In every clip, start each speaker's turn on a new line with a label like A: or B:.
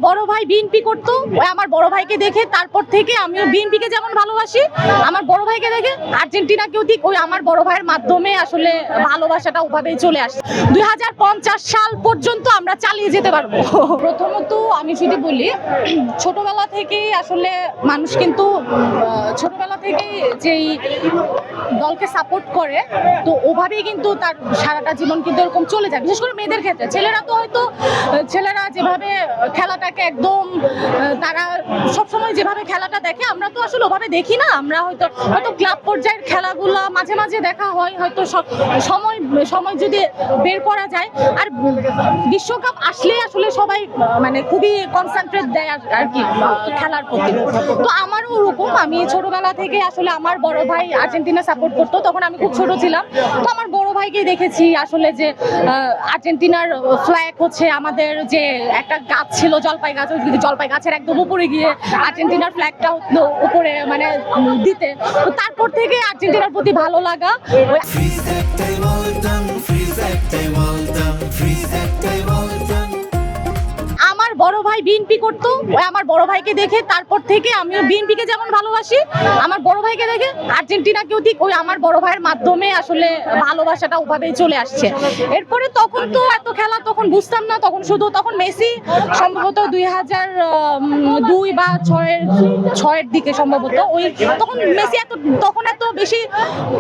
A: বড় ভাই বিএনপি করতো, ওই আমার বড় ভাইকে দেখে তারপর থেকে আমি বিএনপিকে যেমন ভালোবাসি, আমার বড় ভাইকে দেখে আর্জেন্টিনাকেও ঠিক ওই আমার বড় ভাইয়ের মাধ্যমে আসলে ভালোবাসাটা ওভাবেই চলে আসছে। 2050 সাল পর্যন্ত আমরা চালিয়ে যেতে পারবো। প্রথমত আমি যদি বলি, ছোটবেলা থেকেই আসলে মানুষ কিন্তু ছোটবেলা থেকেই যেই দলকে সাপোর্ট করে, তো ওভাবেই কিন্তু তার সারাটা জীবন কিন্তু এরকম চলে যায়। বিশেষ করে মেয়েদের ক্ষেত্রে, ছেলেরা তো হয়তো ছেলেরা যেভাবে খেলাটাকে একদম তারা সবসময় যেভাবে খেলাটা দেখে, আমরা তো আসলে ওভাবে দেখি না। আমরা হয়তো ক্লাব পর্যায়ের খেলাগুলো মাঝে মাঝে দেখা হয়, হয়তো সময় যদি বের করা যায়। আর বিশ্বকাপ আসলে আসলে সবাই মানে খুবই কনসেন্ট্রেট দেয় আর কি খেলার প্রতি। তো আমারও ওরকম, আমি ছোটবেলা থেকে আসলে আমার বড় ভাই আর্জেন্টিনা সাপোর্ট করতো, তখন আমি খুব ছোট ছিলাম। তো আমার বড় ভাইকে দেখেছি আসলে যে আর্জেন্টিনার ফ্ল্যাগ হচ্ছে, আমাদের যে একটা গাছ ছিল জলপাই গাছ, জলপাই গাছের একদম উপরে গিয়ে আর্জেন্টিনার ফ্ল্যাগটা উপরে মানে দিতে। তো তারপর থেকে আর্জেন্টিনার প্রতি ভালো লাগা। আমার বড় ভাই বিএনপি করতো, ওই আমার বড় ভাইকে দেখে তারপর থেকে আমি বিএনপিকে যেমন ভালোবাসি, আমার বড় ভাইকে দেখে আর্জেন্টিনাকেও ঠিক ওই আমার বড় ভাইয়ের মাধ্যমে আসলে ভালোবাসাটা ওভাবেই চলে আসছে। এরপরে তখন তো এত খেলা তখন বুঝতাম না, তখন মেসি সম্ভবত 2002 বা 6-এর দিকে সম্ভবত, ওই তখন মেসি তখন এত বেশি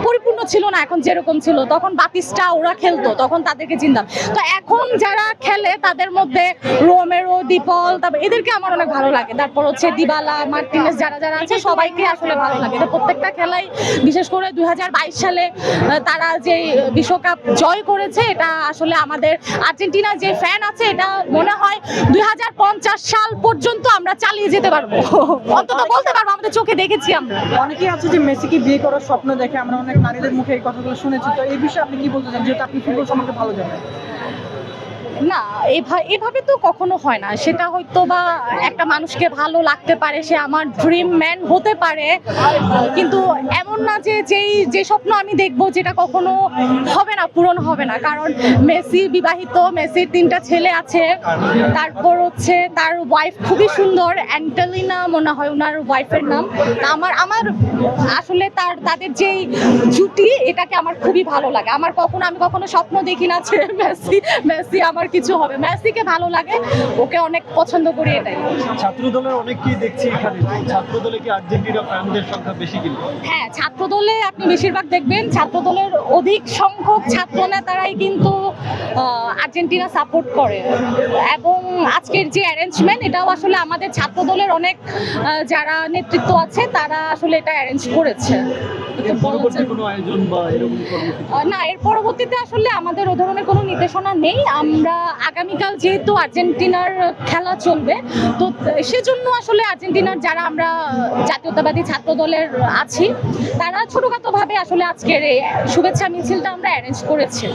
A: পরিপূর্ণ ছিল না এখন যেরকম ছিল। তখন বাতিস্টা ওরা খেলতো, তখন তাদেরকে চিনতাম। তো এখন যারা খেলে তাদের মধ্যে রোমেরো, ডিপল, তারপর এদেরকে আমার অনেক ভালো লাগে। তারপর হচ্ছে দিবালা, মার্টিনেস, যারা আছে সবাইকে আসলে ভালো লাগে। তো প্রত্যেকটা খেলাই, বিশেষ করে 2022 সালে তারা যে বিশ্বকাপ জয় করেছে, এটা আসলে আমাদের আর্জেন্টিনার যে ফ্যান আছে, এটা মনে হয় 2050 সাল পর্যন্ত আমরা চালিয়ে যেতে পারবো। অন্তত বলতে পারবো, আমাদের চোখে দেখেছি আমরা।
B: অনেকেই আছে যে মেসিকে বিয়ে করার স্বপ্ন দেখে, আমরা অনেক নারীদের মুখে এই কথাগুলো শুনেছি। তো এই বিষয়ে আপনি কি বলতে চান, যেহেতু আপনি ফুটবল সম্পর্কে ভালো জানেন?
A: না, এভাবে তো কখনো হয় না। সেটা হয়তো বা একটা মানুষকে ভালো লাগতে পারে, সে আমার ড্রিম ম্যান হতে পারে, কিন্তু এমন না যে স্বপ্ন আমি দেখবো যেটা কখনো হবে না, পূরণ হবে না। কারণ মেসি বিবাহিত, মেসির 3টা ছেলে আছে। তারপর হচ্ছে তার ওয়াইফ খুবই সুন্দর, অ্যান্টেলিনা মনে হয় ওনার ওয়াইফের নাম। আমার আসলে তাদের যেই জুটি, এটাকে আমার খুবই ভালো লাগে। আমি কখনো স্বপ্ন দেখি না যে মেসি আমার কিছু হবে। মেসিকে ভালো লাগে, ওকে অনেক পছন্দ করি, এটাই।
C: ছাত্রদলের অনেককেই দেখছি এখানে, ছাত্রদলে কি আর্জেন্টিনা ফ্যানদের সংখ্যা বেশি কিনা?
A: হ্যাঁ, ছাত্রদলে আপনি বেশিরভাগ দেখবেন ছাত্রদলের অধিক সংখ্যক ছাত্র নেতারাই কিন্তু আর্জেন্টিনা সাপোর্ট করে। এবং আজকের যে অ্যারেঞ্জমেন্ট, এটাও আসলে আমাদের ছাত্রদলের অনেক যারা নেতৃত্ব আছে, তারা আসলে এটা অ্যারেঞ্জ করেছে।
C: কোনো আয়োজন বা এরকম
A: না, এর পরবর্তীতে আসলে আমাদের ও ধরনের কোনো নির্দেশনা নেই। আমরা আগামীকাল যেহেতু আর্জেন্টিনার খেলা চলবে, তো সেজন্য আসলে আর্জেন্টিনার যারা আমরা জাতীয়তাবাদী ছাত্র দলের আছি, তারা ছোটখাটোভাবে আসলে আজকের এই শুভেচ্ছা মিছিলটা আমরা অ্যারেঞ্জ করেছি।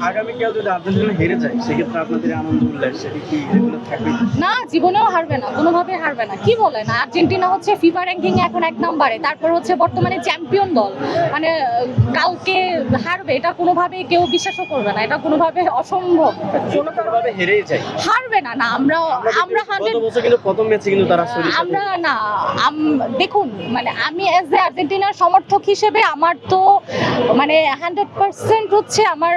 C: আগামীকাল যদি আর্জেন্টিনা হেরে যায়, সেক্ষেত্রে আপনাদের আনন্দ উল্লাস সেটা কি রেগুলার থাকবে?
A: না, জীবনেও হারবে না, কোনোভাবে হারবে না। কি বলেন, আর্জেন্টিনা হচ্ছে ফিফা র্যাঙ্কিং এখন 1 নম্বরে, তারপর হচ্ছে বর্তমানে চ্যাম্পিয়ন দল। মানে কালকে হারবে এটা কোনোভাবে কেউ বিশ্বাসও করবে না, এটা কোনোভাবে অসম্ভব।
C: কোনোভাবে হেরেই যায়,
A: হারবে না। আমরা
C: গত বছর কিন্তু প্রথম ম্যাচে কিন্তু তারা
A: আমরা না দেখুন, মানে আমি অ্যাজ এ আর্জেন্টিনার সমর্থক হিসেবে আমার তো মানে 100% হচ্ছে আমার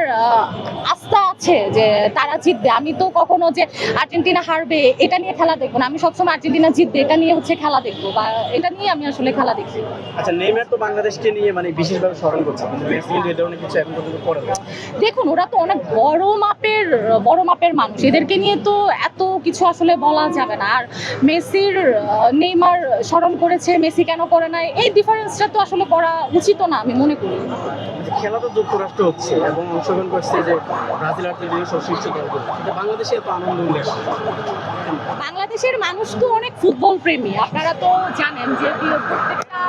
A: আস্থা আছে যে তারা জিতবে। আমি তো কখনো যে আর্জেন্টিনা হারবে এটা নিয়ে খেলা দেখবো না। আমি সবসময় আর্জেন্টিনা জিতবে এটা নিয়ে হচ্ছে খেলা দেখবো, বা এটা নিয়ে আমি আসলে খেলা দেখি।
C: আচ্ছা, নেইমার তো বাংলাদেশকে নিয়ে মানে বিশেষভাবে স্মরণ করছে, কিন্তু মেসি কিন্তু এই ধরনের কিছু এখন পর্যন্ত করে না।
A: দেখুন, ওরা তো অনেক বড় মাপের মানুষ, এদেরকে নিয়ে তো এত কিছু আসলে বলা যাবে না। আর নেইমার স্মরণ করেছে, মেসি কেন করে নাই, এই ডিফারেন্সটা তো আসলে করা উচিত না, আমি মনে করি।
C: খেলা তো যুক্তরাষ্ট্র হচ্ছে এবং অংশগ্রহণ করছে যে ব্রাজিল, আর্জেন্টিনা সব শীর্ষ দলগুলো, বাংলাদেশে এত আনন্দ উল্লাস।
A: বাংলাদেশের মানুষ তো অনেক ফুটবল প্রেমী, আপনারা তো জানেন যে প্রত্যেকটা